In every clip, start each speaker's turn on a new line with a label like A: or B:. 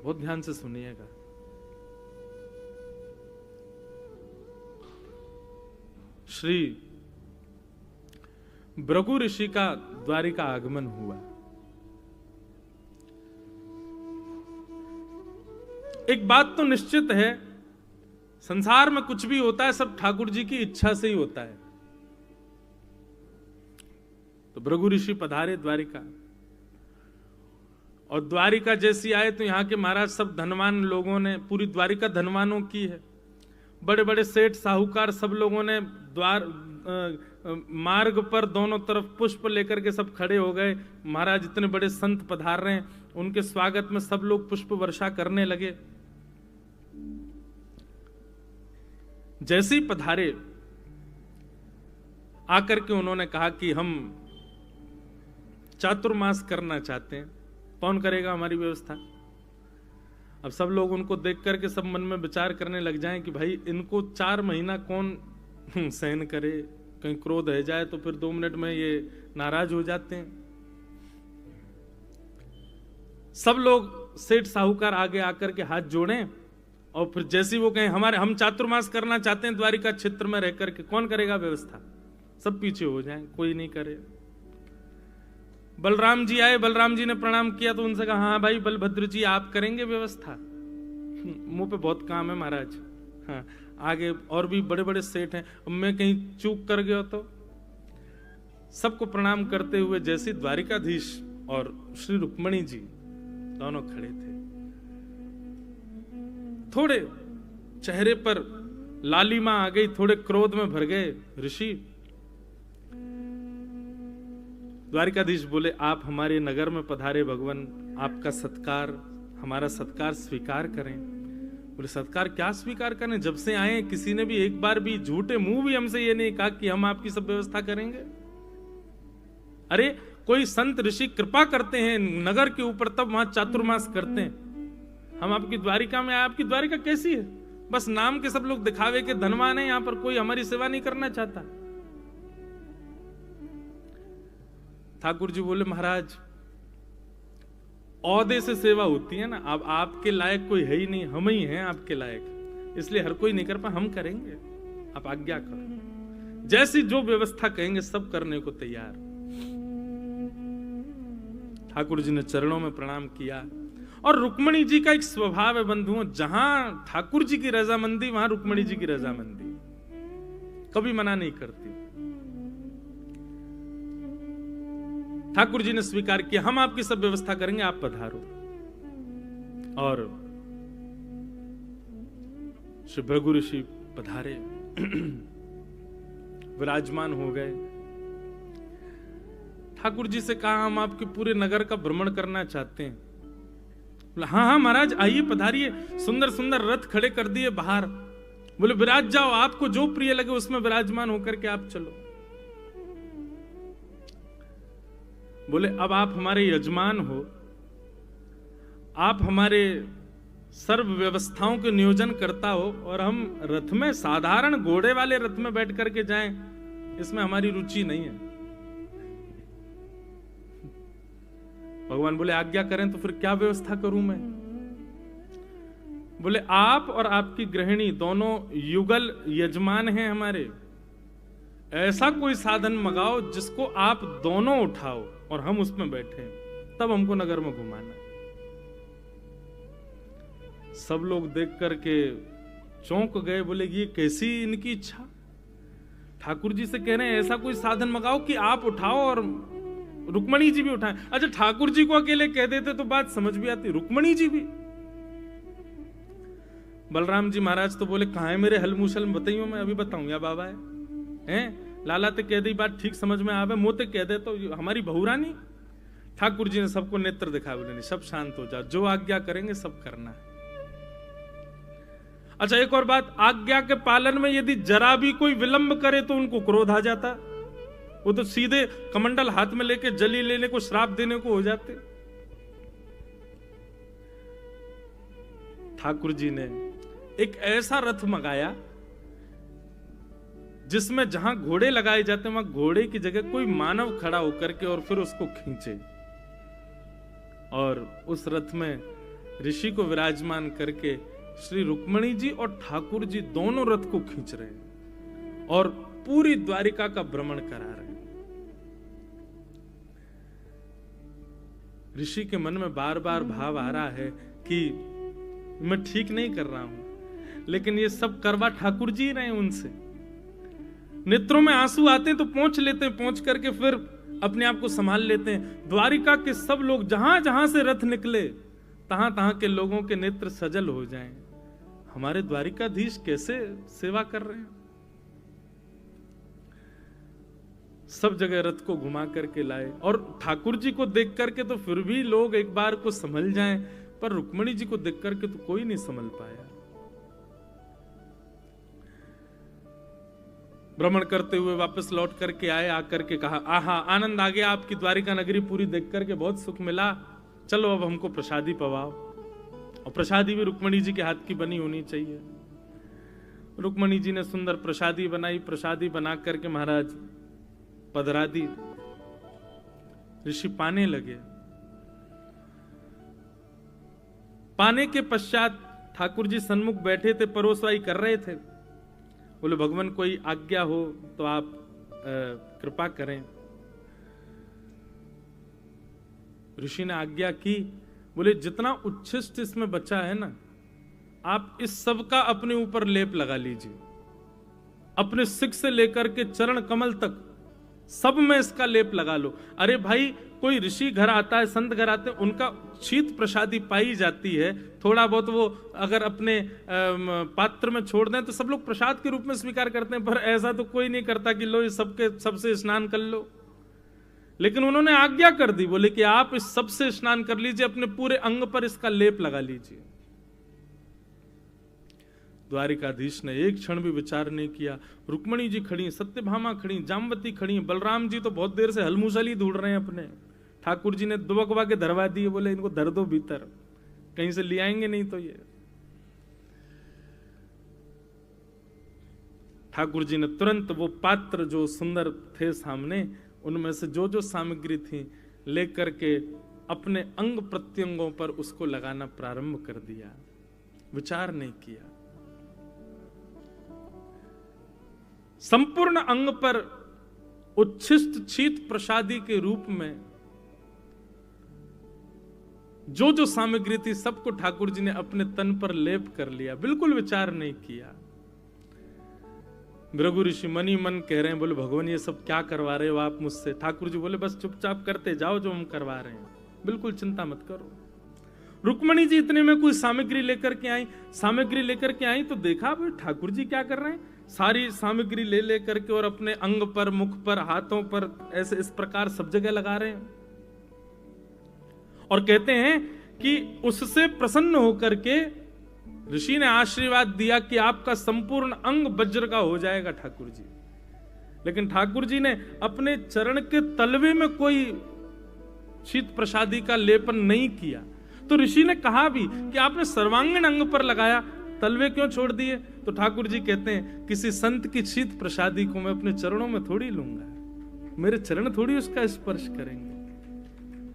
A: बहुत ध्यान से सुनिएगा। श्री भृगु ऋषि का द्वारिका आगमन हुआ। एक बात तो निश्चित है, संसार में कुछ भी होता है सब ठाकुर जी की इच्छा से ही होता है। तो भृगु ऋषि पधारे द्वारिका, और द्वारिका जैसी आए तो यहाँ के महाराज सब धनवान लोगों ने, पूरी द्वारिका धनवानों की है, बड़े बड़े सेठ साहूकार सब लोगों ने मार्ग पर दोनों तरफ पुष्प लेकर के सब खड़े हो गए। महाराज इतने बड़े संत पधार रहे हैं, उनके स्वागत में सब लोग पुष्प वर्षा करने लगे। जैसे ही पधारे, आकर के उन्होंने कहा कि हम चातुर्मास करना चाहते हैं, कौन करेगा हमारी व्यवस्था। अब सब लोग उनको देख करके सब मन में विचार करने लग जाएं कि भाई इनको 4 महीना कौन सहन करे, कहीं क्रोध है जाए तो फिर 2 मिनट में ये नाराज हो जाते हैं। सब लोग सेठ साहूकार आगे आकर के हाथ जोड़ें, और फिर जैसी वो कहें हम चातुर्मास करना चाहते हैं द्वारिका क्षेत्र में रह करके, कौन करेगा व्यवस्था, सब पीछे हो जाएं, कोई नहीं करे। बलराम जी आए, बलराम जी ने प्रणाम किया तो उनसे कहा हाँ भाई बलभद्र जी आप करेंगे व्यवस्था, मुंह पे बहुत काम है महाराज। हाँ आगे और भी बड़े बड़े सेठ हैं, मैं कहीं चूक कर गया तो। सबको प्रणाम करते हुए जैसे द्वारिकाधीश और श्री रुक्मणी जी दोनों खड़े थे, थोड़े चेहरे पर लालिमा आ गई, थोड़े क्रोध में भर गए ऋषि। द्वारिकाधीश बोले आप हमारे नगर में पधारे भगवान, आपका सत्कार, हमारा सत्कार स्वीकार करें। बोले सत्कार क्या स्वीकार करें, जब से आए किसी ने भी एक बार भी झूठे मुंह भी हमसे ये नहीं कहा कि हम आपकी सब व्यवस्था करेंगे। अरे कोई संत ऋषि कृपा करते हैं नगर के ऊपर तब वहां चातुर्मास करते हैं, हम आपकी द्वारिका में आए। आपकी द्वारिका कैसी है, बस नाम के सब लोग दिखावे के धनवान है, यहां पर कोई हमारी सेवा नहीं करना चाहता। ठाकुर जी बोले महाराज औहदे से सेवा होती है ना, अब आपके लायक कोई है ही नहीं, हम ही हैं आपके लायक, इसलिए हर कोई नहीं कर पा, हम करेंगे, आप आज्ञा करो। जैसी जो व्यवस्था कहेंगे सब करने को तैयार। ठाकुर जी ने चरणों में प्रणाम किया। और रुक्मणी जी का एक स्वभाव है बंधुओं, जहां ठाकुर जी की रजामंदी वहां रुक्मणी जी की रजामंदी, कभी मना नहीं करती। ठाकुर जी ने स्वीकार किया हम आपकी सब व्यवस्था करेंगे, आप पधारो। और श्री भृगु ऋषि पधारे, विराजमान हो गए। ठाकुर जी से कहा हम आपके पूरे नगर का भ्रमण करना चाहते हैं। बोला हाँ हाँ महाराज आइए पधारिए, सुंदर सुंदर रथ खड़े कर दिए बाहर। बोले विराज जाओ, आपको जो प्रिय लगे उसमें विराजमान होकर के आप चलो। बोले अब आप हमारे यजमान हो, आप हमारे सर्व व्यवस्थाओं के नियोजन करता हो, और हम रथ में साधारण घोड़े वाले रथ में बैठ करके जाएं, इसमें हमारी रुचि नहीं है। भगवान बोले आज्ञा करें तो फिर क्या व्यवस्था करूं मैं। बोले आप और आपकी गृहिणी दोनों युगल यजमान हैं हमारे, ऐसा कोई साधन मंगाओ जिसको आप दोनों उठाओ और हम उसमें बैठे, तब हमको नगर में घुमाना। सब लोग देख करके चौंक गए, बोले ये कैसी इनकी इच्छा। ठाकुर जी से कह रहे हैं ऐसा कोई साधन मंगाओ कि आप उठाओ और रुक्मणी जी भी उठाएं। अच्छा ठाकुर जी को अकेले कह देते तो बात समझ भी आती, रुक्मणी जी भी। बलराम जी महाराज तो बोले कहां है मेरे हलमुसल में, बताइयो मैं अभी बताऊं या बाबा है लाला ते कह दी बात ठीक समझ में आवे, मोते कह दे तो हमारी बहुरानी। ठाकुर जी ने सबको नेत्र दिखा, बोले नहीं सब शांत हो जाओ, जो आज्ञा करेंगे सब करना है। अच्छा एक और बात, आज्ञा के पालन में यदि जरा भी कोई विलंब करे तो उनको क्रोध आ जाता, वो तो सीधे कमंडल हाथ में लेके जली लेने को, श्राप देने को हो जाते। ठाकुर जी ने एक ऐसा रथ मंगाया जिसमें जहां घोड़े लगाए जाते हैं वहां घोड़े की जगह कोई मानव खड़ा होकर के और फिर उसको खींचे, और उस रथ में ऋषि को विराजमान करके श्री रुक्मणी जी और ठाकुर जी दोनों रथ को खींच रहे हैं और पूरी द्वारिका का भ्रमण करा रहे हैं। ऋषि के मन में बार बार भाव आ रहा है कि मैं ठीक नहीं कर रहा हूं, लेकिन ये सब करवा ठाकुर जी रहे हैं उनसे। नेत्रों में आंसू आते हैं तो पहुंच लेते हैं, पहुंच करके फिर अपने आप को संभाल लेते हैं। द्वारिका के सब लोग जहां जहां से रथ निकले तहां तहां के लोगों के नेत्र सजल हो जाएं। हमारे द्वारिकाधीश कैसे सेवा कर रहे हैं। सब जगह रथ को घुमा करके लाए और ठाकुर जी को देख करके तो फिर भी लोग एक बार को संभल जाएं, पर रुक्मणी जी को देख करके तो कोई नहीं संभल पाया। भ्रमण करते हुए वापस लौट करके आए, आकर के कहा, आहा आनंद आ गया, आपकी द्वारिका नगरी पूरी देख करके बहुत सुख मिला, चलो अब हमको प्रसादी पवाओ। और प्रसादी भी रुक्मणी जी के हाथ की बनी होनी चाहिए। रुक्मणी जी ने सुंदर प्रसादी बनाई, प्रसादी बना करके महाराज पधरा दी। ऋषि पाने लगे। पाने के पश्चात ठाकुर जी सन्मुख बैठे थे, परोसवाई कर रहे थे। बोले भगवान कोई आज्ञा हो तो आप कृपा करें। ऋषि ने आज्ञा की। बोले जितना उच्छिष्ट इसमें बचा है ना, आप इस सब का अपने ऊपर लेप लगा लीजिए। अपने सिक से लेकर के चरण कमल तक सब में इसका लेप लगा लो। अरे भाई, कोई ऋषि घर आता है, संत घर आते हैं, उनका शीत प्रसादी पाई जाती है, थोड़ा बहुत वो अगर अपने पात्र में छोड़ दें तो सब लोग प्रसाद के रूप में स्वीकार करते हैं, पर ऐसा तो कोई नहीं करता कि लो इस सबके सबसे स्नान कर लो। लेकिन उन्होंने आज्ञा कर दी, बोले कि आप इस सबसे स्नान कर लीजिए, अपने पूरे अंग पर इसका लेप लगा लीजिए। द्वारिकाधीश ने एक क्षण भी विचार नहीं किया। रुक्मणी जी खड़ी, सत्यभामा खड़ी, जामवती खड़ी, बलराम जी तो बहुत देर से हलमुसल ही ढूंढ रहे हैं अपने। ठाकुर जी ने दुबकवा के धरवा दिए, बोले इनको धर दो भीतर, कहीं से ले आएंगे नहीं तो ये। ठाकुर जी ने तुरंत वो पात्र जो सुंदर थे सामने, उनमें से जो जो सामग्री थी लेकर के अपने अंग प्रत्यंगों पर उसको लगाना प्रारंभ कर दिया, विचार नहीं किया। संपूर्ण अंग पर उच्छिष्ट शीत प्रसादी के रूप में जो जो सामग्री थी सबको ठाकुर जी ने अपने तन पर लेप कर लिया, बिल्कुल विचार नहीं किया। भृगु ऋषि मनी मन कह रहे हैं, बोले भगवान ये सब क्या करवा रहे हो आप मुझसे। ठाकुर जी बोले बस चुपचाप करते जाओ जो हम करवा रहे हैं, बिल्कुल चिंता मत करो। रुक्मणी जी इतने में कोई सामग्री लेकर के आई। सामग्री लेकर के आई तो देखा भाई ठाकुर जी क्या कर रहे हैं, सारी सामग्री ले लेकर के और अपने अंग पर, मुख पर, हाथों पर ऐसे इस प्रकार सब जगह लगा रहे हैं। और कहते हैं कि उससे प्रसन्न होकर के ऋषि ने आशीर्वाद दिया कि आपका संपूर्ण अंग वज्र का हो जाएगा ठाकुर जी। लेकिन ठाकुर जी ने अपने चरण के तलवे में कोई शीत प्रसादी का लेपन नहीं किया। तो ऋषि ने कहा भी कि आपने सर्वांगीण अंग पर लगाया, तलवे क्यों छोड़ दिए। तो ठाकुर जी कहते हैं किसी संत की शीत प्रसादी को मैं अपने चरणों में थोड़ी लूंगा, मेरे चरण थोड़ी उसका स्पर्श करेंगे।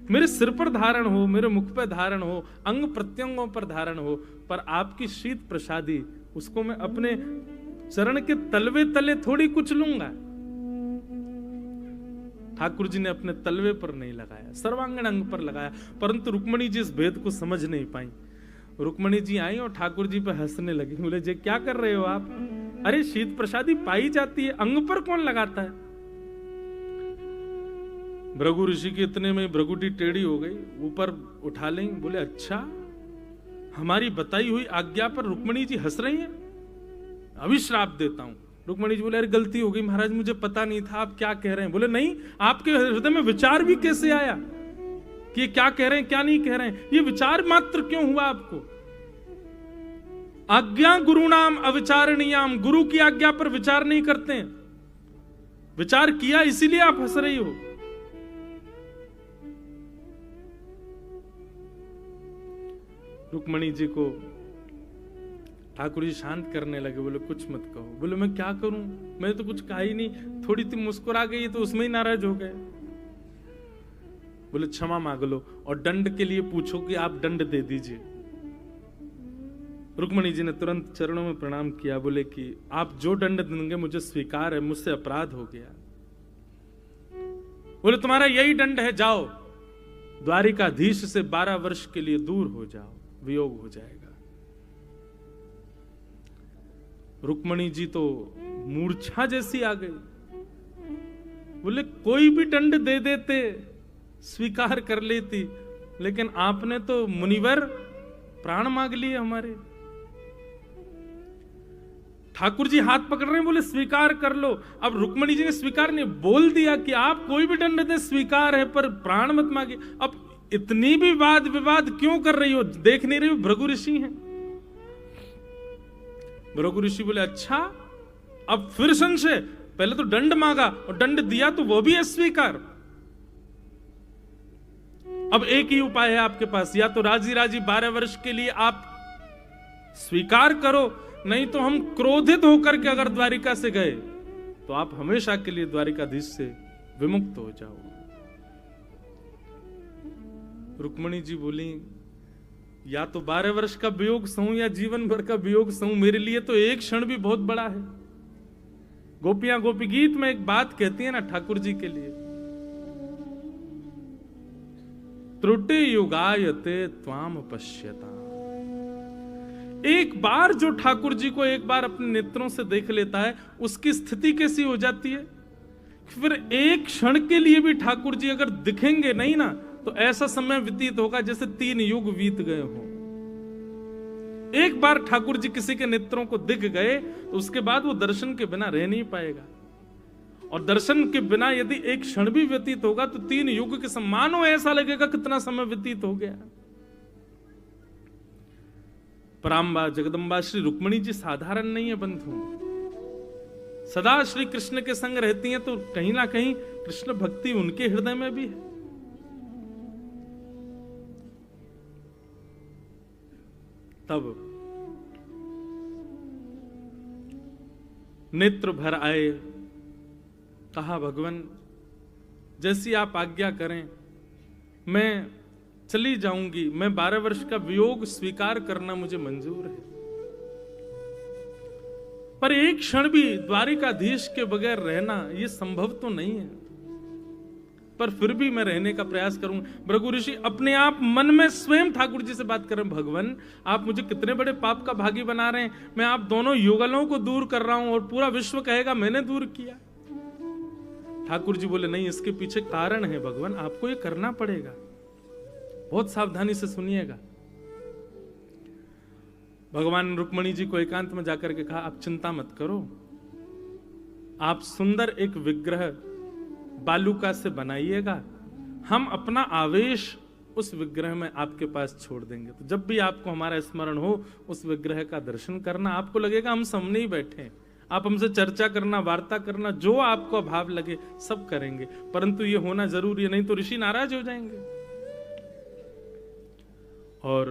A: मेरे सिर पर धारण हो, मेरे मुख पर धारण हो, अंग प्रत्यंगों पर धारण हो, पर आपकी शीत प्रसादी उसको मैं अपने चरण के तलवे तले थोड़ी कुछ लूंगा। ठाकुर जी ने अपने तलवे पर नहीं लगाया, सर्वांगीण अंग पर लगाया। परंतु रुक्मणी जी इस भेद को समझ नहीं पाई। रुक्मणी जी आई और ठाकुर जी पर हंसने लगी। बोले जी क्या कर रहे हो आप। अरे शीत प्रसादी पाई जाती है, अंग पर कौन लगाता है। भृगु ऋषि के इतने में भृगुटी टेढ़ी हो गई, ऊपर उठा लेंगे। बोले अच्छा, हमारी बताई हुई आज्ञा पर रुक्मणी जी हंस रही हैं, अभी श्राप देता हूं। रुक्मणी जी बोले अरे गलती हो गई महाराज, मुझे पता नहीं था आप क्या कह रहे हैं। बोले नहीं, आपके हृदय में विचार भी कैसे आया कि ये क्या कह रहे हैं क्या नहीं कह रहे हैं, ये विचार मात्र क्यों हुआ आपको। आज्ञा गुरुणाम अविचारणीयाम, गुरु की आज्ञा पर विचार नहीं करते हैं, विचार किया इसीलिए आप हंस रही हो। रुक्मणी जी को ठाकुर जी शांत करने लगे। बोले कुछ मत कहो। बोले मैं क्या करूं, मैंने तो कुछ कहा ही नहीं, थोड़ी सी मुस्कुरा गई तो उसमें ही नाराज हो गए। बोले क्षमा मांग लो और दंड के लिए पूछो कि आप दंड दे दीजिए। रुक्मणी जी ने तुरंत चरणों में प्रणाम किया, बोले कि आप जो दंड देंगे मुझे स्वीकार है, मुझसे अपराध हो गया। बोले तुम्हारा यही दंड है, जाओ द्वारिकाधीश से 12 वर्ष के लिए दूर हो जाओ, वियोग हो जाएगा। रुक्मणी जी तो मूर्छा जैसी आ गई। बोले कोई भी दंड दे देते, स्वीकार कर लेती, लेकिन आपने तो मुनिवर प्राण मांग लिए हमारे। ठाकुर जी हाथ पकड़ रहे हैं, बोले स्वीकार कर लो। अब रुक्मणी जी ने स्वीकार नहीं, बोल दिया कि आप कोई भी दंड दे स्वीकार है, पर प्राण मत मांगे। अब इतनी भी वाद विवाद क्यों कर रही हो, देख नहीं रही हो भृगु ऋषि हैं। भृगु ऋषि बोले अच्छा, अब फिर संशय, पहले तो दंड मांगा और दंड दिया तो वो भी अस्वीकार। अब एक ही उपाय है आपके पास, या तो राजी राजी 12 वर्ष के लिए आप स्वीकार करो, नहीं तो हम क्रोधित होकर के अगर द्वारिका से गए तो आप हमेशा के लिए द्वारिकाधीश से विमुक्त हो जाओ। रुक्मणी जी बोली या तो 12 वर्ष का वियोग सहूं या जीवन भर का वियोग सहूं, मेरे लिए तो एक क्षण भी बहुत बड़ा है। गोपियां गोपी गीत में एक बात कहती है ना ठाकुर जी के लिए, त्रुटि युगायते त्वाम पश्यता। एक बार जो ठाकुर जी को एक बार अपने नेत्रों से देख लेता है, उसकी स्थिति कैसी हो जाती है। फिर एक क्षण के लिए भी ठाकुर जी अगर दिखेंगे नहीं ना, तो ऐसा समय व्यतीत होगा जैसे 3 युग बीत गए हो। एक बार ठाकुर जी किसी के नेत्रों को दिख गए तो उसके बाद वो दर्शन के बिना रह नहीं पाएगा, और दर्शन के बिना यदि एक क्षण भी व्यतीत होगा तो 3 युग के समान हो, ऐसा लगेगा कितना समय व्यतीत हो गया। पराम्बा जगदम्बा श्री रुक्मणी जी साधारण नहीं है बंधु, सदा श्री कृष्ण के संग रहती हैं, तो कहीं ना कहीं कृष्ण भक्ति उनके हृदय में भी है। तब नेत्र भर आए, कहा भगवान जैसी आप आज्ञा करें, मैं चली जाऊंगी, मैं 12 वर्ष का वियोग स्वीकार करना मुझे मंजूर है, पर एक क्षण भी द्वारिकाधीश के बगैर रहना यह संभव तो नहीं है, पर फिर भी मैं रहने का प्रयास करूंगा। भृगु ऋषि अपने आप मन में स्वयं ठाकुर जी से बात कर रहे हैं, भगवान आप मुझे कितने बड़े पाप का भागी बना रहे हैं, मैं आप दोनों युगलों को दूर कर रहा हूं और पूरा विश्व कहेगा मैंने दूर किया। ठाकुर जी बोले नहीं, इसके पीछे कारण है भगवान, आपको ये करना पड़ेगा, बहुत सावधानी से सुनिएगा। भगवान रुक्मणी जी को एकांत में जाकर के कहा आप चिंता मत करो, आप सुंदर एक विग्रह बालूका से बनाइएगा, हम अपना आवेश उस विग्रह में आपके पास छोड़ देंगे, तो जब भी आपको हमारा स्मरण हो उस विग्रह का दर्शन करना, आपको लगेगा हम सामने ही बैठे हैं, आप हमसे चर्चा करना, वार्ता करना, जो आपको भाव लगे सब करेंगे, परंतु ये होना जरूरी है, नहीं तो ऋषि नाराज हो जाएंगे। और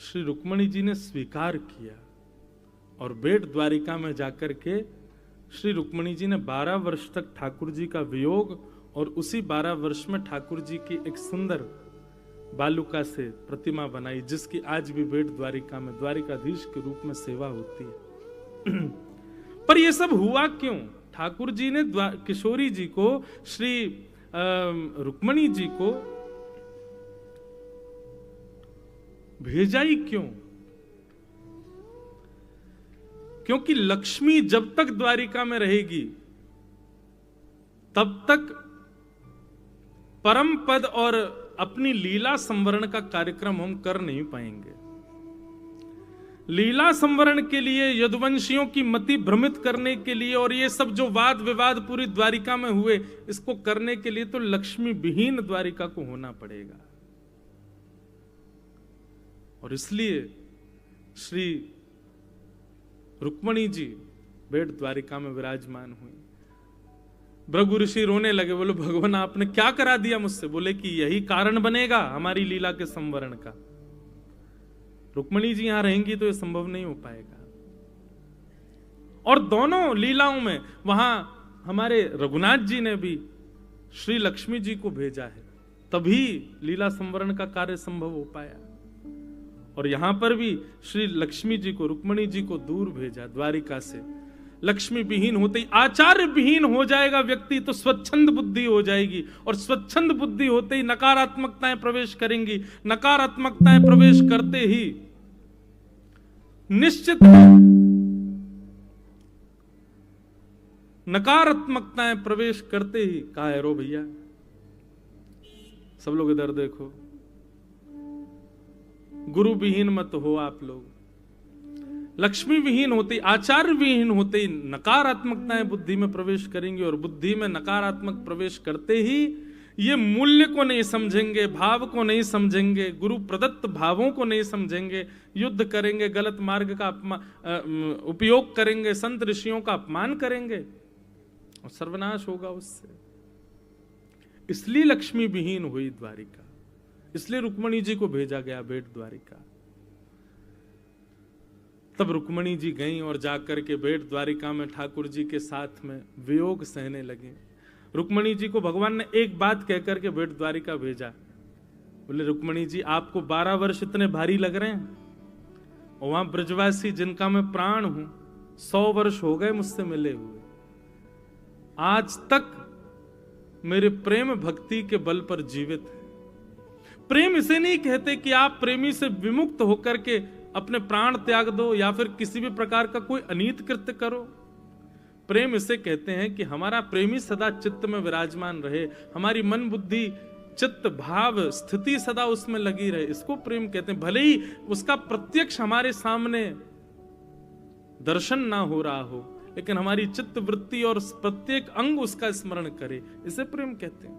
A: श्री रुक्मणी जी ने स्वीकार किया और बेट द्वारिका में जाकर के श्री रुक्मणी जी ने 12 वर्ष तक ठाकुर जी का वियोग, और उसी 12 वर्ष में ठाकुर जी की एक सुंदर बालूका से प्रतिमा बनाई, जिसकी आज भी बेट द्वारिका में द्वारिकाधीश के रूप में सेवा होती है। पर यह सब हुआ क्यों? ठाकुर जी ने किशोरी जी को, श्री रुक्मणी जी को भेजा ही क्यों? क्योंकि लक्ष्मी जब तक द्वारिका में रहेगी तब तक परम पद और अपनी लीला संवरण का कार्यक्रम हम कर नहीं पाएंगे। लीला संवरण के लिए, यदुवंशियों की मति भ्रमित करने के लिए, और ये सब जो वाद विवाद पूरी द्वारिका में हुए, इसको करने के लिए तो लक्ष्मी विहीन द्वारिका को होना पड़ेगा। और इसलिए श्री रुक्मणी जी बेट द्वारिका में विराजमान हुई। भृगु ऋषि रोने लगे, बोले भगवान आपने क्या करा दिया मुझसे? बोले कि यही कारण बनेगा हमारी लीला के संवरण का, रुक्मणी जी यहां रहेंगी तो यह संभव नहीं हो पाएगा। और दोनों लीलाओं में वहां हमारे रघुनाथ जी ने भी श्री लक्ष्मी जी को भेजा है, तभी लीला संवरण का कार्य संभव हो पाया। और यहां पर भी श्री लक्ष्मी जी को, रुक्मणी जी को दूर भेजा द्वारिका से। लक्ष्मी विहीन होते ही, आचार्य विहीन हो जाएगा व्यक्ति तो स्वच्छंद बुद्धि हो जाएगी, और स्वच्छंद बुद्धि होते ही नकारात्मकताएं प्रवेश करेंगी। नकारात्मकताएं प्रवेश करते ही निश्चित नकारात्मकताएं प्रवेश करते ही, कहा है रो भैया, सब लोग इधर देखो, गुरु विहीन मत हो आप लोग। लक्ष्मी विहीन होते, आचार्य विहीन होते ही नकारात्मकताएं बुद्धि में प्रवेश करेंगी, और बुद्धि में नकारात्मक प्रवेश करते ही ये मूल्य को नहीं समझेंगे, भाव को नहीं समझेंगे, गुरु प्रदत्त भावों को नहीं समझेंगे, युद्ध करेंगे, गलत मार्ग का उपयोग करेंगे, संत ऋषियों का अपमान करेंगे और सर्वनाश होगा उससे। इसलिए लक्ष्मी विहीन हुई द्वारिका, इसलिए रुक्मणी जी को भेजा गया बेट द्वारिका। तब रुक्मणी जी गईं और जाकर के बेट द्वारिका में ठाकुर जी के साथ में वियोग सहने लगे। रुक्मणी जी को भगवान ने एक बात कहकर के बेट द्वारिका भेजा, बोले रुक्मणी जी आपको 12 वर्ष इतने भारी लग रहे हैं, और वहां ब्रजवासी जिनका मैं प्राण हूं 100 वर्ष हो गए मुझसे मिले हुए, आज तक मेरे प्रेम भक्ति के बल पर जीवित है। प्रेम इसे नहीं कहते कि आप प्रेमी से विमुक्त होकर के अपने प्राण त्याग दो या फिर किसी भी प्रकार का कोई अनीत कृत्य करो। प्रेम इसे कहते हैं कि हमारा प्रेमी सदा चित्त में विराजमान रहे, हमारी मन बुद्धि चित्त भाव स्थिति सदा उसमें लगी रहे, इसको प्रेम कहते हैं। भले ही उसका प्रत्यक्ष हमारे सामने दर्शन ना हो रहा हो, लेकिन हमारी चित्त वृत्ति और प्रत्येक अंग उसका स्मरण करे, इसे प्रेम कहते हैं।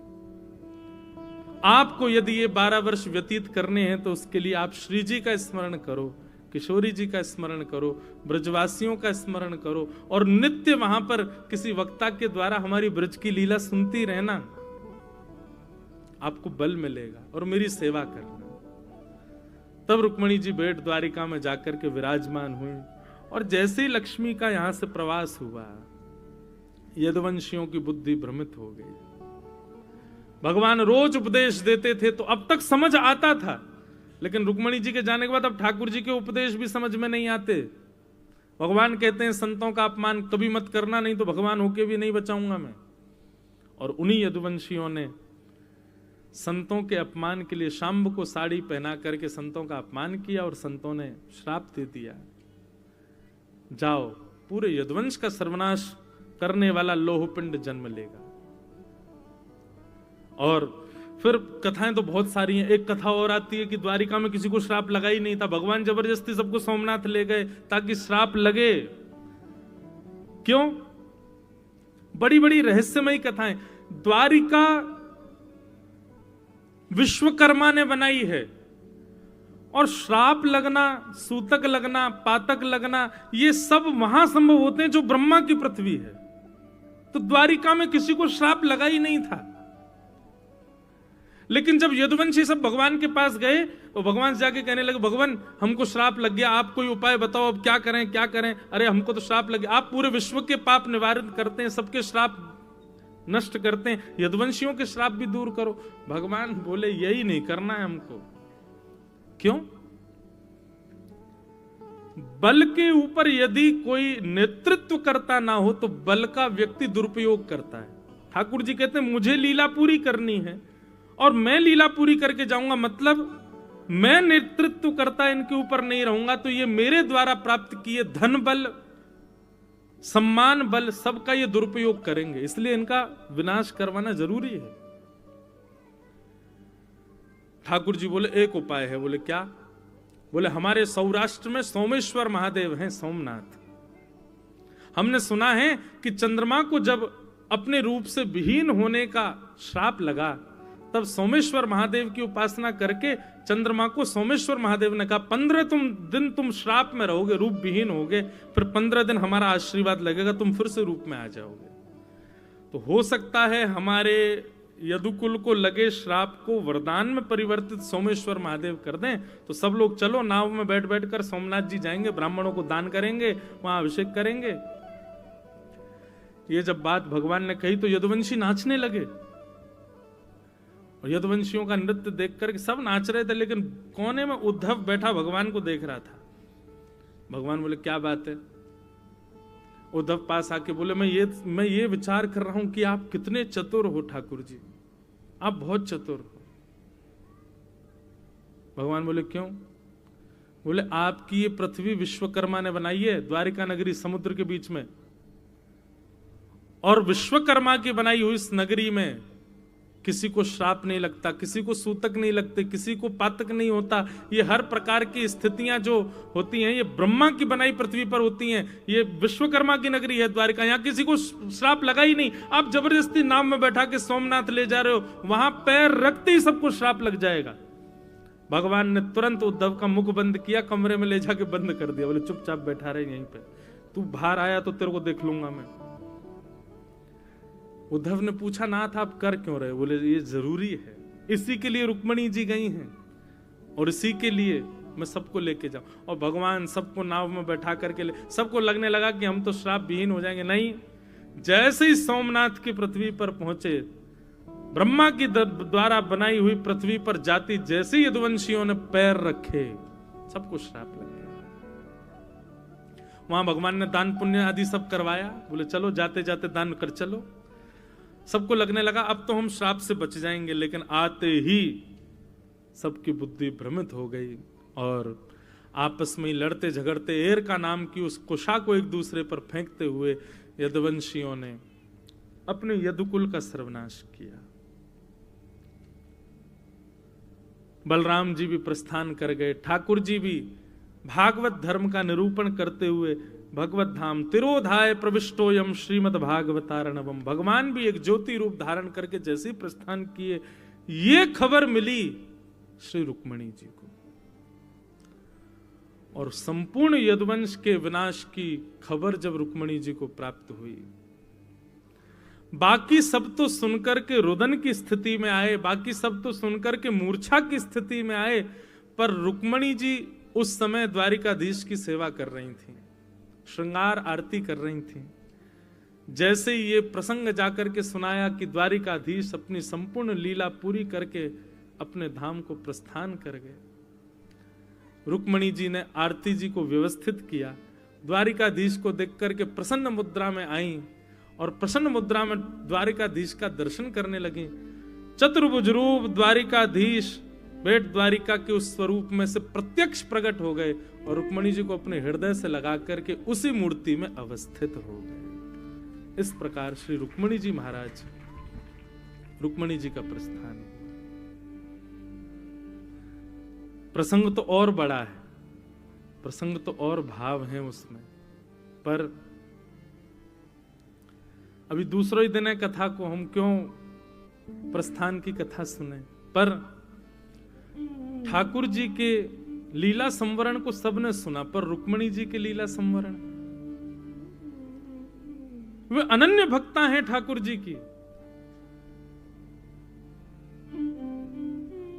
A: आपको यदि ये 12 वर्ष व्यतीत करने हैं तो उसके लिए आप श्री जी का स्मरण करो, किशोरी जी का स्मरण करो, ब्रजवासियों का स्मरण करो, और नित्य वहां पर किसी वक्ता के द्वारा हमारी ब्रज की लीला सुनती रहना, आपको बल मिलेगा, और मेरी सेवा करना। तब रुक्मणी जी बेट द्वारिका में जाकर के विराजमान हुए, और जैसे ही लक्ष्मी का यहां से प्रवास हुआ, यदुवंशियों की बुद्धि भ्रमित हो गई। भगवान रोज उपदेश देते थे तो अब तक समझ आता था, लेकिन रुक्मणी जी के जाने के बाद अब ठाकुर जी के उपदेश भी समझ में नहीं आते। भगवान कहते हैं संतों का अपमान कभी मत करना, नहीं तो भगवान होके भी नहीं बचाऊंगा मैं। और उन्हीं यदुवंशियों ने संतों के अपमान के लिए शाम्ब को साड़ी पहना करके संतों का अपमान किया, और संतों ने श्राप दे दिया, जाओ पूरे यदुवंश का सर्वनाश करने वाला लोहपिंड जन्म लेगा। और फिर कथाएं तो बहुत सारी हैं। एक कथा और आती है कि द्वारिका में किसी को श्राप लगा ही नहीं था, भगवान जबरदस्ती सबको सोमनाथ ले गए ताकि श्राप लगे। क्यों? बड़ी बड़ी रहस्यमयी कथाएं। द्वारिका विश्वकर्मा ने बनाई है, और श्राप लगना, सूतक लगना, पातक लगना, ये सब वहां संभव होते हैं जो ब्रह्मा की पृथ्वी है। तो द्वारिका में किसी को श्राप लगा ही नहीं था। लेकिन जब यदुवंशी सब भगवान के पास गए तो भगवान से जाके कहने लगे, भगवान हमको श्राप लग गया, आप कोई उपाय बताओ, अब क्या करें क्या करें। अरे हमको तो श्राप लग गया, आप पूरे विश्व के पाप निवारित करते हैं, सबके श्राप नष्ट करते हैं, यदुवंशियों के श्राप भी दूर करो। भगवान बोले यही नहीं करना है हमको। क्यों? बल के ऊपर यदि कोई नेतृत्व करता ना हो तो बल का व्यक्ति दुरुपयोग करता है। ठाकुर जी कहते हैं मुझे लीला पूरी करनी है और मैं लीला पूरी करके जाऊंगा, मतलब मैं नेतृत्व करता इनके ऊपर नहीं रहूंगा, तो ये मेरे द्वारा प्राप्त किए धन बल, सम्मान बल, सबका ये दुरुपयोग करेंगे, इसलिए इनका विनाश करवाना जरूरी है। ठाकुर जी बोले एक उपाय है। बोले क्या? बोले हमारे सौराष्ट्र में सोमेश्वर महादेव हैं, सोमनाथ। हमने सुना है कि चंद्रमा को जब अपने रूप से विहीन होने का श्राप लगा, तब सोमेश्वर महादेव की उपासना करके चंद्रमा को सोमेश्वर महादेव ने कहा 15 दिन तुम श्राप में रहोगे, रूप विहीन होगे, फिर 15 दिन हमारा आशीर्वाद लगेगा, तुम फिर से रूप में आ जाओगे। तो हो सकता है हमारे यदुकुल को लगे श्राप को वरदान में परिवर्तित सोमेश्वर महादेव कर दें। तो सब लोग चलो नाव में बैठ बैठ कर सोमनाथ जी जाएंगे, ब्राह्मणों को दान करेंगे, वहां अभिषेक करेंगे। ये जब बात भगवान ने कही तो यदुवंशी नाचने लगे। और यदुवंशियों का नृत्य देख करके सब नाच रहे थे, लेकिन कोने में उद्धव बैठा भगवान को देख रहा था। भगवान बोले क्या बात है? उद्धव पास आके बोले मैं ये विचार कर रहा हूं कि आप कितने चतुर हो ठाकुर जी, आप बहुत चतुर हो। भगवान बोले क्यों? बोले आपकी ये पृथ्वी विश्वकर्मा ने बनाई है, द्वारिका नगरी समुद्र के बीच में, और विश्वकर्मा की बनाई हुई इस नगरी में किसी को श्राप नहीं लगता, किसी को सूतक नहीं लगते, किसी को पातक नहीं होता। ये हर प्रकार की स्थितियां जो होती हैं ये ब्रह्मा की बनाई पृथ्वी पर होती हैं। ये विश्वकर्मा की नगरी है द्वारिका, यहां किसी को श्राप लगा ही नहीं। आप जबरदस्ती नाव में बैठा के सोमनाथ ले जा रहे हो, वहां पैर रखते ही सबको श्राप लग जाएगा। भगवान ने तुरंत उद्धव का मुख बंद किया, कमरे में ले जाके बंद कर दिया। बोले चुपचाप बैठा रहे यहीं पे, तू बाहर आया तो तेरे को देख लूंगा मैं। उद्धव ने पूछा नाथ आप कर क्यों रहे? बोले ये जरूरी है, इसी के लिए रुक्मणी जी गई हैं और इसी के लिए मैं सबको लेके जाऊं। और भगवान सबको नाव में बैठा करके सबको लगने लगा कि हम तो श्राप विहीन हो जाएंगे। नहीं, जैसे ही सोमनाथ की पृथ्वी पर पहुंचे, ब्रह्मा की द्वारा बनाई हुई पृथ्वी पर जाति जैसे ही यदुवंशियों ने पैर रखे, सबको श्राप लग गया। वहां भगवान ने दान पुण्य आदि सब करवाया। बोले चलो जाते जाते दान कर चलो। सबको लगने लगा अब तो हम श्राप से बच जाएंगे, लेकिन आते ही सबकी बुद्धि भ्रमित हो गई और आपस में लड़ते झगड़ते एर का नाम की उस कुशा को एक दूसरे पर फेंकते हुए यदुवंशियों ने अपने यदुकुल का सर्वनाश किया। बलराम जी भी प्रस्थान कर गए, ठाकुर जी भी भागवत धर्म का निरूपण करते हुए भगवत धाम तिरोधाय प्रविष्टोयम श्रीमद भागवतारणवम, भगवान भी एक ज्योति रूप धारण करके जैसे ही प्रस्थान किए, ये खबर मिली श्री रुक्मणी जी को, और संपूर्ण यदुवंश के विनाश की खबर जब रुक्मणी जी को प्राप्त हुई, बाकी सब तो सुनकर के रुदन की स्थिति में आए, बाकी सब तो सुनकर के मूर्छा की स्थिति में आए, पर रुक्मणी जी उस समय द्वारिकाधीश की सेवा कर रही थी, श्रृंगार आरती कर रही थी। जैसे ये प्रसंग जाकर के सुनाया कि द्वारिकाधीश अपनी संपूर्ण लीला पूरी करके अपने धाम को प्रस्थान कर गए, रुक्मणी जी ने आरती जी को व्यवस्थित किया, द्वारिकाधीश को देख करके प्रसन्न मुद्रा में आई और प्रसन्न मुद्रा में द्वारिकाधीश का दर्शन करने लगी। चतुर्भुज रूप द्वारिकाधीश बेट द्वारिका के उस स्वरूप में से प्रत्यक्ष प्रकट हो गए और रुक्मणी जी को अपने हृदय से लगा करके उसी मूर्ति में अवस्थित हो गए। इस प्रकार श्री रुक्मणी जी महाराज, रुक्मणी जी का प्रस्थान। प्रसंग तो और बड़ा है, प्रसंग तो और भाव है उसमें, पर अभी दूसरा ही दिन है कथा को, हम क्यों प्रस्थान की कथा सुने। पर ठाकुर जी के लीला संवरण को सबने सुना, पर रुक्मणी जी के लीला संवरण, वे अनन्य भक्ता हैं ठाकुर जी की।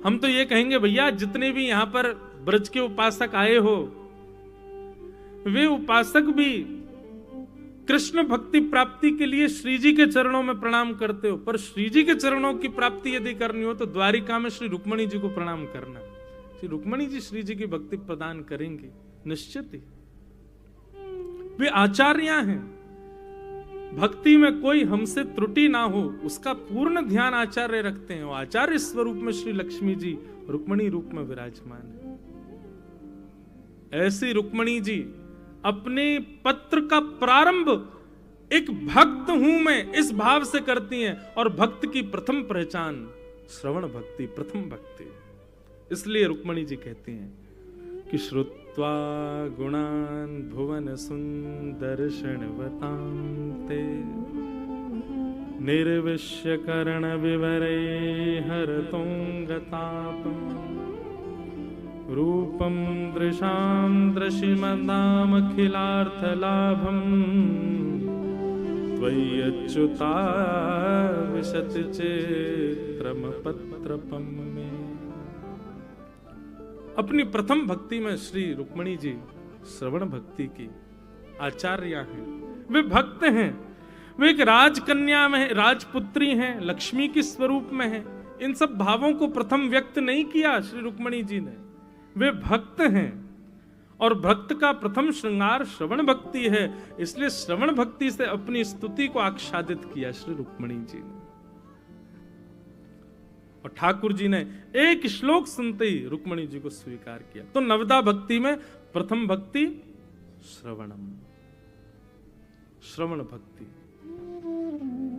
A: हम तो ये कहेंगे भैया जितने भी यहां पर ब्रज के उपासक आए हो, वे उपासक भी कृष्ण भक्ति प्राप्ति के लिए श्री जी के चरणों में प्रणाम करते हो, पर श्री जी के चरणों की प्राप्ति यदि करनी हो तो द्वारिका में श्री रुक्मणी जी को प्रणाम करना। श्री रुक्मणी जी श्री जी की भक्ति प्रदान करेंगे निश्चित ही। वे आचार्य हैं, भक्ति में कोई हमसे त्रुटि ना हो उसका पूर्ण ध्यान आचार्य रखते हैं। आचार्य स्वरूप में श्री लक्ष्मी जी रुक्मणी रूप में विराजमान है। ऐसी रुक्मणी जी अपने पत्र का प्रारंभ एक भक्त हूं मैं इस भाव से करती हैं, और भक्त की प्रथम पहचान श्रवण भक्ति, प्रथम भक्ति। इसलिए रुक्मणी जी कहती हैं कि श्रुत्वा गुणान भुवन सुंदर्शनवतां ते निर्विश्य कर्ण विवरे हरतोंगतापम् रूपं दृशां दृशिमदामखिलार्थलाभं त्वय्यच्युता विशति चित्रमपत्रपं मे। अपनी प्रथम भक्ति में श्री रुक्मणी जी श्रवण भक्ति की आचार्य हैं, वे भक्त हैं, वे एक राजकन्या में राजपुत्री हैं, लक्ष्मी के स्वरूप में हैं, इन सब भावों को प्रथम व्यक्त नहीं किया श्री रुक्मणी जी ने। वे भक्त हैं और भक्त का प्रथम श्रृंगार श्रवण भक्ति है, इसलिए श्रवण भक्ति से अपनी स्तुति को आच्छादित किया श्री रुक्मणी जी ने। और ठाकुर जी ने एक श्लोक सुनते ही रुक्मणी जी को स्वीकार किया। तो नवदा भक्ति में प्रथम भक्ति श्रवणम, श्रवण भक्ति,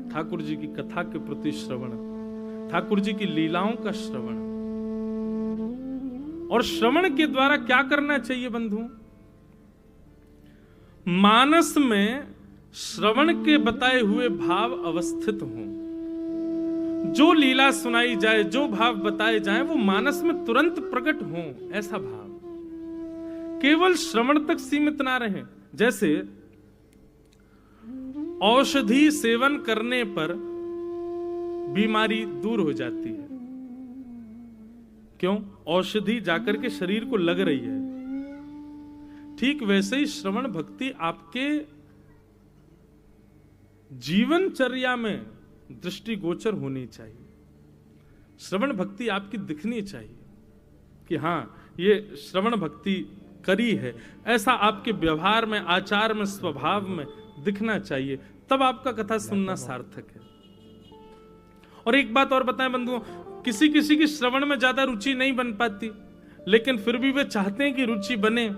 A: ठाकुर जी की कथा के प्रति श्रवण, ठाकुर जी की लीलाओं का श्रवण। और श्रवण के द्वारा क्या करना चाहिए बंधुओं? मानस में श्रवण के बताए हुए भाव अवस्थित हों। जो लीला सुनाई जाए, जो भाव बताए जाए, वो मानस में तुरंत प्रकट हों, ऐसा भाव। केवल श्रवण तक सीमित ना रहें। जैसे औषधि सेवन करने पर बीमारी दूर हो जाती है, क्यों? औषधि जाकर के शरीर को लग रही है। ठीक वैसे ही श्रवण भक्ति आपके जीवनचर्या में दृष्टिगोचर होनी चाहिए। श्रवण भक्ति आपकी दिखनी चाहिए कि हां, ये श्रवण भक्ति करी है, ऐसा आपके व्यवहार में, आचार में, स्वभाव में दिखना चाहिए। तब आपका कथा सुनना सार्थक है। और एक बात और बताएं बंधुओं, किसी किसी की श्रवण में ज्यादा रुचि नहीं बन पाती, लेकिन फिर भी वे चाहते हैं कि रुचि बने।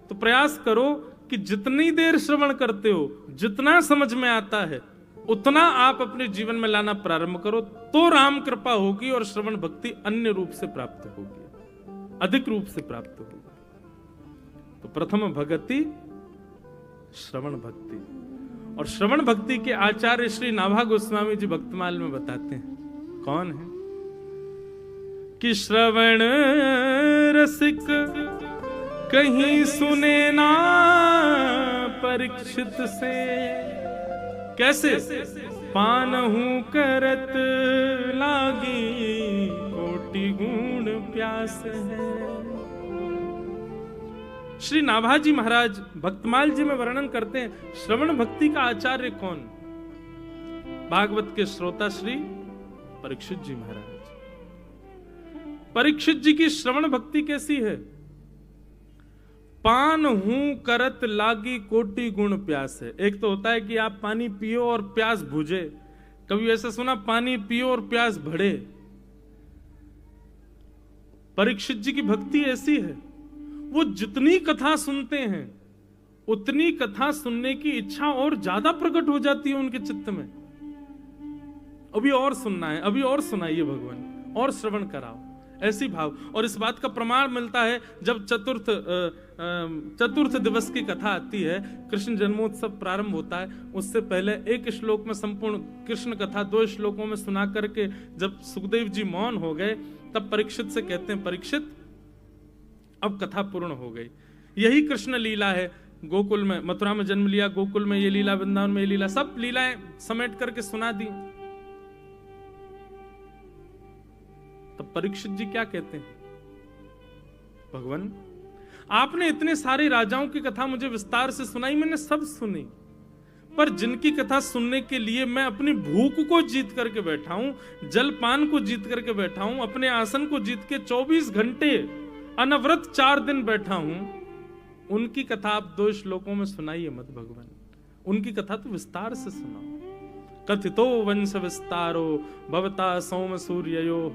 A: तो प्रयास करो कि जितनी देर श्रवण करते हो, जितना समझ में आता है, उतना आप अपने जीवन में लाना प्रारंभ करो, तो राम कृपा होगी और श्रवण भक्ति अन्य रूप से प्राप्त होगी, अधिक रूप से प्राप्त होगी। तो प्रथम भगति श्रवण भक्ति। और श्रवण भक्ति के आचार्य श्री नाभा गोस्वामी जी भक्तमाल में बताते हैं, कौन है? कि श्रवण रसिक कहीं सुने ना परीक्षित से, कैसे? पानहु करत लागी कोटि गुण प्यास है। श्री नाभाजी महाराज भक्तमाल जी में वर्णन करते हैं श्रवण भक्ति का आचार्य कौन? भागवत के श्रोता श्री परीक्षित जी महाराज। परीक्षित जी की श्रवण भक्ति कैसी है? पान हूं करत लागी कोटि गुण प्यास है। एक तो होता है कि आप पानी पियो और प्यास बुझे, कभी ऐसा सुना पानी पियो और प्यास बढ़े। परीक्षित जी की भक्ति ऐसी है, वो जितनी कथा सुनते हैं उतनी कथा सुनने की इच्छा और ज्यादा प्रकट हो जाती है उनके चित्त में। अभी और सुनना है, अभी और सुनाइए भगवान, और श्रवण कराओ, ऐसी भाव। और इस बात का प्रमाण मिलता है जब चतुर्थ दिवस की कथा आती है, कृष्ण जन्मोत्सव प्रारंभ होता है, उससे पहले एक श्लोक में संपूर्ण कृष्ण कथा 2 श्लोकों में सुना करके जब सुखदेव जी मौन हो गए, तब परीक्षित से कहते हैं, परीक्षित अब कथा पूर्ण हो गई। यही कृष्ण लीला है। गोकुल में, मथुरा में जन्म लिया, गोकुल में ये लीला, वृंदावन में ये लीला, सब लीलाएं समेट करके सुना दी। तब परीक्षित जी क्या कहते हैं, भगवान आपने इतने सारे राजाओं की कथा मुझे विस्तार से सुनाई, मैंने सब सुनी, पर जिनकी कथा सुनने के लिए मैं अपनी भूख को जीत करके बैठा हूं, जलपान को जीत करके बैठा हूं, अपने आसन को जीत के 24 घंटे अनवरत 4 दिन बैठा हूं, उनकी कथा आप 2 श्लोकों में सुनाइए मत भगवान, उनकी कथा तो विस्तार से सुनाओ। कथितो वंश विस्तारो भवता सोम सूर्ययो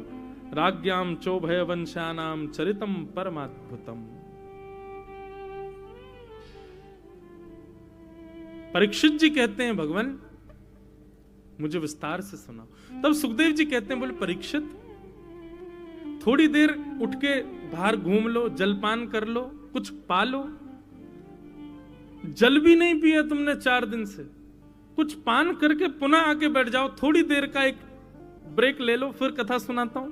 A: राज्ञाम चोभय वंशानाम चरितम परमाद्भुतम। परीक्षित जी कहते हैं, भगवान मुझे विस्तार से सुनाओ। तब सुखदेव जी कहते हैं, बोले परीक्षित थोड़ी देर उठ के बाहर घूम लो, जलपान कर लो, कुछ पा लो। जल भी नहीं पिया तुमने 4 दिन से, कुछ पान करके पुनः आके बैठ जाओ, थोड़ी देर का एक ब्रेक ले लो, फिर कथा सुनाता हूं।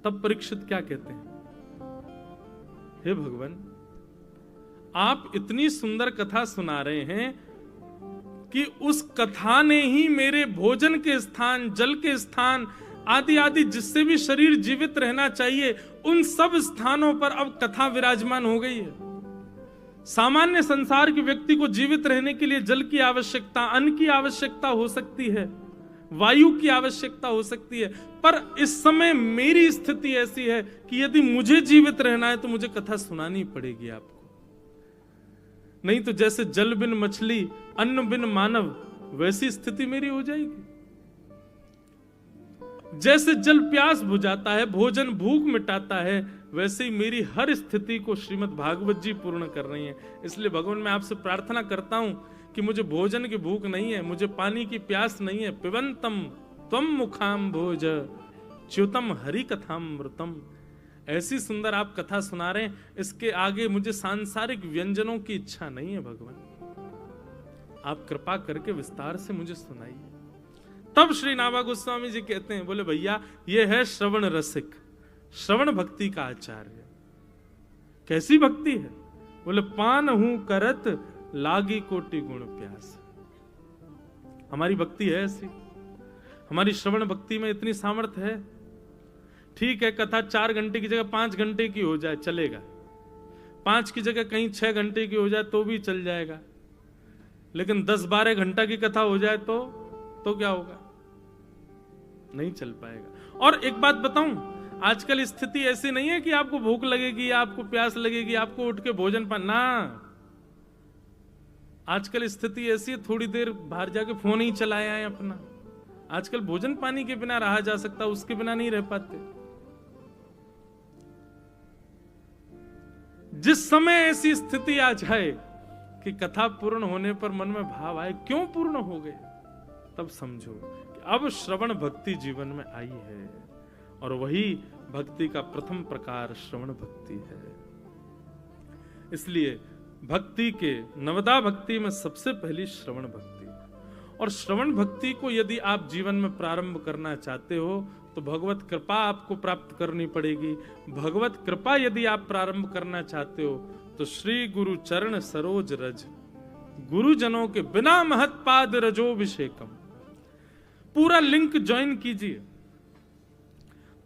A: तब परीक्षित क्या कहते हैं, हे भगवान आप इतनी सुंदर कथा सुना रहे हैं कि उस कथा ने ही मेरे भोजन के स्थान, जल के स्थान आदि आदि जिससे भी शरीर जीवित रहना चाहिए, उन सब स्थानों पर अब कथा विराजमान हो गई है। सामान्य संसार के व्यक्ति को जीवित रहने के लिए जल की आवश्यकता, अन्न की आवश्यकता हो सकती है, वायु की आवश्यकता हो सकती है, पर इस समय मेरी स्थिति ऐसी है कि यदि मुझे जीवित रहना है तो मुझे कथा सुनानी पड़ेगी आपको। नहीं तो जैसे जल बिन मछली, अन्न बिन मानव, वैसी स्थिति मेरी हो जाएगी। जैसे जल प्यास बुझाता है, भोजन भूख मिटाता है, वैसे ही मेरी हर स्थिति को श्रीमद् भागवत जी पूर्ण कर रही हैं। इसलिए भगवान मैं आपसे प्रार्थना करता हूं कि मुझे भोजन की भूख नहीं है, मुझे पानी की प्यास नहीं है। पिबंतम त्वम मुखाम भोज च्युतम हरि कथामृतम। ऐसी सुंदर आप कथा सुना रहे हैं, इसके आगे मुझे सांसारिक व्यंजनों की इच्छा नहीं है भगवान। आप कृपा करके विस्तार से मुझे सुनाइए। तब श्री नाभा गोस्वामी जी कहते हैं, बोले भैया ये है श्रवण रसिक, श्रवण भक्ति का आचार्य। कैसी भक्ति है? बोले पान हूं करत लागी कोटि गुण प्यास। हमारी भक्ति है ऐसी, हमारी श्रवण भक्ति में इतनी सामर्थ्य है। ठीक है, कथा 4 घंटे की जगह 5 घंटे की हो जाए चलेगा, 5 की जगह कहीं 6 घंटे की हो जाए तो भी चल जाएगा, लेकिन 10-12 घंटा की कथा हो जाए तो क्या होगा? नहीं चल पाएगा। और एक बात बताऊं, आजकल स्थिति ऐसी नहीं है कि आपको भूख लगेगी, आपको प्यास लगेगी, आपको उठ के भोजन पाना। आजकल स्थिति ऐसी है, थोड़ी देर बाहर जाके फोन ही चलाया है अपना। आजकल भोजन पानी के बिना रहा जा सकता, उसके बिना नहीं रह पाते। जिस समय ऐसी स्थिति आ जाए कि कथा पूर्ण होने पर मन में भाव आए क्यों पूर्ण हो गए, तब समझो कि अब श्रवण भक्ति जीवन में आई है, और वही भक्ति का प्रथम प्रकार श्रवण भक्ति है। इसलिए भक्ति के नवदा भक्ति में सबसे पहली श्रवण भक्ति, और श्रवण भक्ति को यदि आप जीवन में प्रारंभ करना चाहते हो तो भगवत कृपा आपको प्राप्त करनी पड़ेगी। भगवत कृपा यदि आप प्रारंभ करना चाहते हो तो श्री गुरु चरण सरोज रज, गुरुजनों के बिना महत्पाद रजोभिषेकम, पूरा लिंक ज्वाइन कीजिए।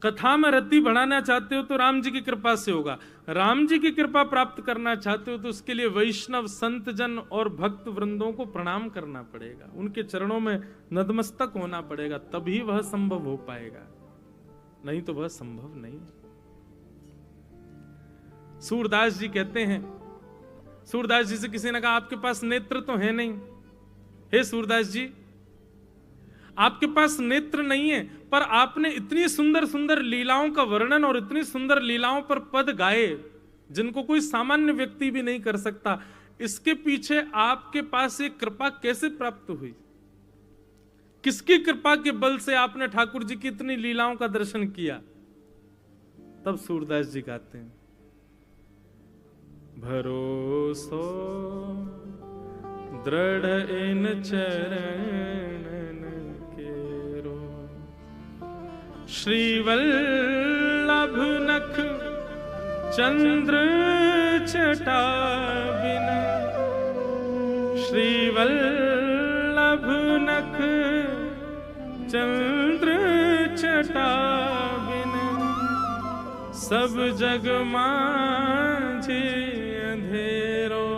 A: कथा में रति बढ़ाना चाहते हो तो राम जी की कृपा से होगा, राम जी की कृपा प्राप्त करना चाहते हो तो उसके लिए वैष्णव संत जन और भक्त वृंदों को प्रणाम करना पड़ेगा, उनके चरणों में नतमस्तक होना पड़ेगा, तभी वह संभव हो पाएगा, नहीं तो वह संभव नहीं। सूरदास जी कहते हैं, सूरदास जी से किसी ने कहा आपके पास नेत्र तो है नहीं। हे सूरदास जी, आपके पास नेत्र नहीं है, पर आपने इतनी सुंदर सुंदर लीलाओं का वर्णन और इतनी सुंदर लीलाओं पर पद गाए जिनको कोई सामान्य व्यक्ति भी नहीं कर सकता। इसके पीछे आपके पास एक कृपा कैसे प्राप्त हुई? किसकी कृपा के बल से आपने ठाकुर जी की इतनी लीलाओं का दर्शन किया? तब सूरदास जी गाते हैं, भरोसो दृढ़ इन चरणन केरो, श्रीवल्लभ नख चंद्र छटा बिन, श्रीवल्लभ नख चंद्र छटा बिन, सब जग माझे अंधेरो,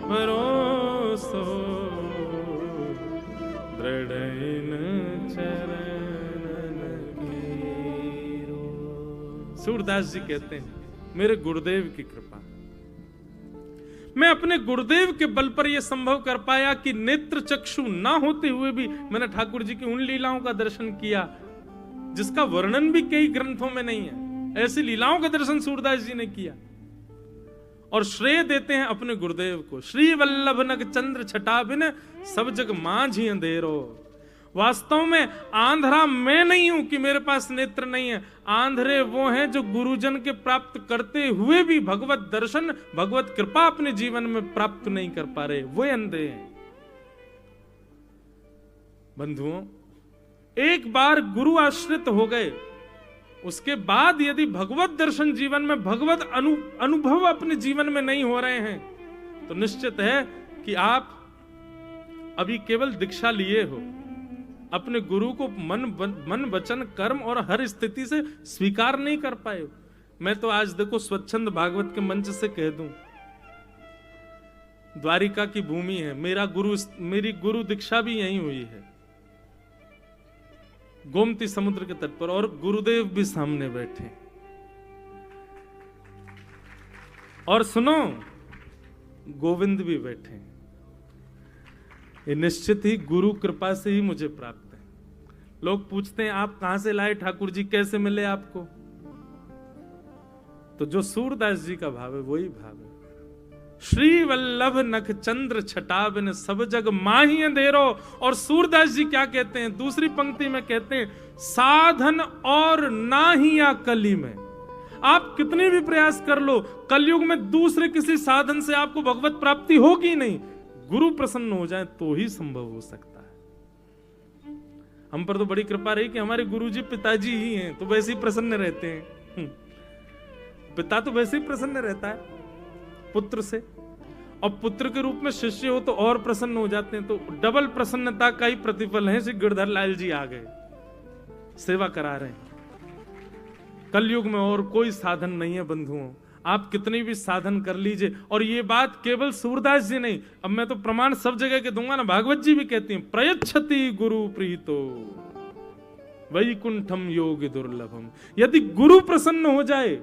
A: भरोसो दृढ़ इन चरणन केरो। सूरदास जी कहते हैं, मेरे गुरुदेव की कृपा, मैं अपने गुरुदेव के बल पर यह संभव कर पाया कि नेत्र चक्षु ना होते हुए भी मैंने ठाकुर जी की उन लीलाओं का दर्शन किया जिसका वर्णन भी कई ग्रंथों में नहीं है। ऐसी लीलाओं का दर्शन सूरदास जी ने किया, और श्रेय देते हैं अपने गुरुदेव को। श्री वल्लभ नख चंद्र छटा बिन, सब जग माझी अंधेरो। वास्तव में आंधरा मैं नहीं हूं कि मेरे पास नेत्र नहीं है, आंधरे वो हैं जो गुरुजन के प्राप्त करते हुए भी भगवत दर्शन, भगवत कृपा अपने जीवन में प्राप्त नहीं कर पा रहे, वो अंधे हैं। बंधुओं, एक बार गुरु आश्रित हो गए, उसके बाद यदि भगवत दर्शन जीवन में, भगवत अनुभव अपने जीवन में नहीं हो रहे हैं, तो निश्चित है कि आप अभी केवल दीक्षा लिए हो, अपने गुरु को मन वचन कर्म और हर स्थिति से स्वीकार नहीं कर पाए। मैं तो आज देखो स्वच्छंद भागवत के मंच से कह दूं, द्वारिका की भूमि है, मेरी गुरु दीक्षा भी यहीं हुई है। गोमती समुद्र के तट पर, और गुरुदेव भी सामने बैठे। और सुनो, गोविंद भी बैठे। ये निश्चित ही गुरु कृपा से ही मुझे प्राप्त है। लोग पूछते हैं आप कहां से लाए ठाकुर जी, कैसे मिले आपको? तो जो सूरदास जी का भाव है वही भाव है। श्री वल्लभ नख चंद्र छटाबिन सब जग माही अंधेरो। और सूरदास जी क्या कहते हैं दूसरी पंक्ति में, कहते हैं साधन और नाहिया कली में। आप कितने भी प्रयास कर लो, कलयुग में दूसरे किसी साधन से आपको भगवत प्राप्ति होगी नहीं। गुरु प्रसन्न हो जाए तो ही संभव हो सकता है। हम पर तो बड़ी कृपा रही कि हमारे गुरुजी पिताजी ही हैं, तो वैसे ही प्रसन्न रहते हैं। पिता तो वैसे ही प्रसन्न रहता है पुत्र से, और पुत्र के रूप में शिष्य हो तो और प्रसन्न हो जाते हैं। तो डबल प्रसन्नता का ही प्रतिफल है। श्री गिरधर लाल जी आ गए, सेवा करा रहे हैं। कलयुग में और कोई साधन नहीं है बंधुओं, आप कितनी भी साधन कर लीजिए। और ये बात केवल सूरदास जी नहीं, अब मैं तो प्रमाण सब जगह के दूंगा ना। भागवत जी भी कहती हैं प्रयच्छति गुरु प्रीतो वैकुंठम योग दुर्लभम। यदि गुरु प्रसन्न हो जाए,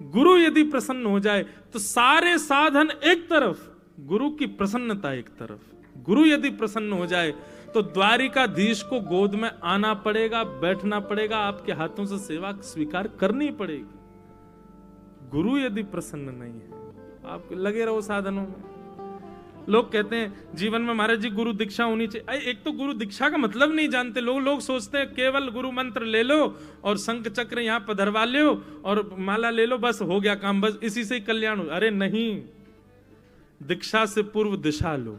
A: गुरु यदि प्रसन्न हो जाए तो सारे साधन एक तरफ, गुरु की प्रसन्नता एक तरफ। गुरु यदि प्रसन्न हो जाए तो द्वारिकाधीश को गोद में आना पड़ेगा, बैठना पड़ेगा, आपके हाथों से सेवा स्वीकार करनी पड़ेगी। गुरु यदि प्रसन्न नहीं है, आप लगे रहो साधनों में। लोग कहते हैं जीवन में महाराज जी गुरु दीक्षा होनी चाहिए। एक तो गुरु दीक्षा का मतलब नहीं जानते लोग सोचते हैं केवल गुरु मंत्र ले लो और शंख चक्र यहाँ पधरवा लो और माला ले लो, बस हो गया काम, बस इसी से ही कल्याण हो। अरे नहीं, दीक्षा से पूर्व दिशा लो।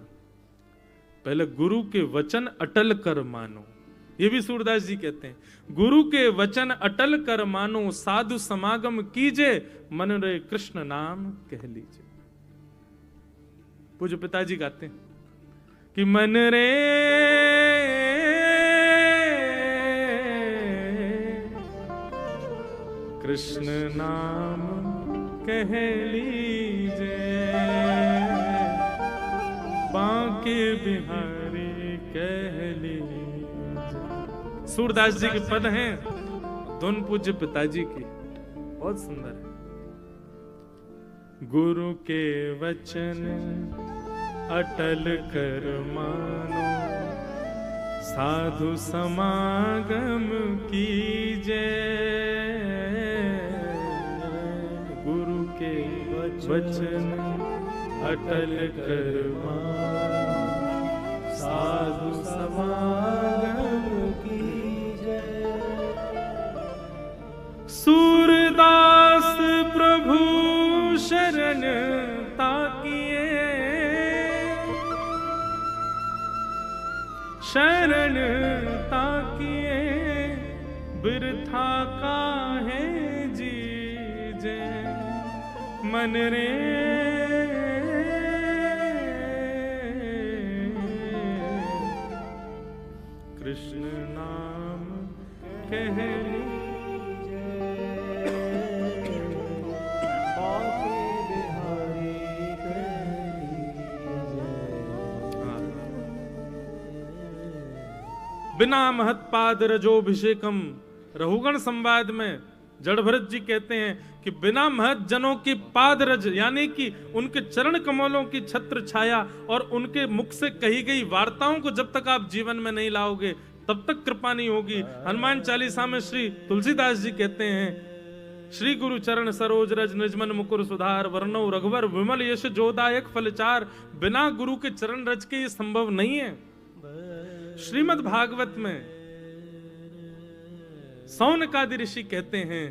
A: पहले गुरु के वचन अटल कर मानो। ये भी सूरदास जी कहते हैं, गुरु के वचन अटल कर मानो, साधु समागम कीजे, मन रे कृष्ण नाम कह लीजिए। पूज्य पिताजी गाते हैं कि मन रे कृष्ण नाम कह लीजे, बांके बिहारी कह लीजे। सूरदास जी के पद हैं, धुन पूज्य पिताजी की, बहुत सुंदर है। गुरु के वचन अटल कर मानो, साधु समागम कीजे। गुरु के वचन अटल कर मानो, साधु समागम कीजे। सूरदास प्रभु शरण ताकिए, शरण ताकिए, बिरथा काहे जीजे। मन रे कृष्ण नाम कह लीजे, बांके बिहारी कह लीजे। बिना महत्पाद रजोभिषेकम, रहुगण संवाद में जड़ भरत जी कहते हैं कि बिना महत जनों की पाद रज, यानी कि उनके चरण कमलों की छत्र छाया और उनके मुख से कही गई वार्ताओं को जब तक आप जीवन में नहीं लाओगे तब तक कृपा नहीं होगी। हनुमान चालीसा में श्री तुलसीदास जी कहते हैं, श्री गुरु चरण सरोज रज निजमन मुकुर सुधार, वर्णो रघुवर विमल यश जोदायक फलचार। बिना गुरु के चरण रज के ये संभव नहीं है। श्रीमद् भागवत में सौनकादि ऋषि कहते हैं,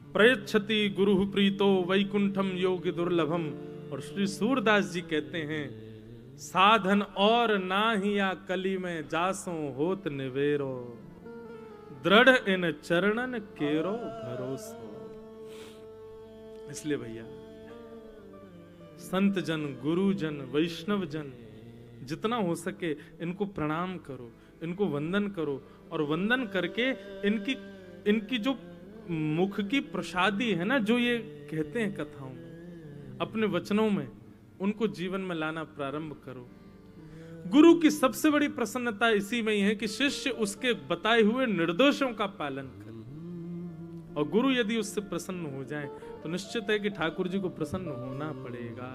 A: प्रयच्छति गुरु प्रीतो वैकुंठम योग दुर्लभम। और श्री सूरदास जी कहते हैं, साधन और नाहिया कली में जासो होत निवेरो, दृढ़ इन चरणन केरो भरोसो। इसलिए भैया संत जन, गुरु जन, वैष्णव जन जितना हो सके इनको प्रणाम करो, इनको वंदन करो, और वंदन करके इनकी जो मुख की प्रसादी है ना, जो ये कहते हैं कथाओं में, अपने वचनों में उनको जीवन में लाना प्रारंभ करो। गुरु की सबसे बड़ी प्रसन्नता इसी में ही है कि शिष्य उसके बताए हुए निर्देशों का पालन करे, और गुरु यदि उससे प्रसन्न हो जाए तो निश्चित है कि ठाकुर जी को प्रसन्न होना पड़ेगा।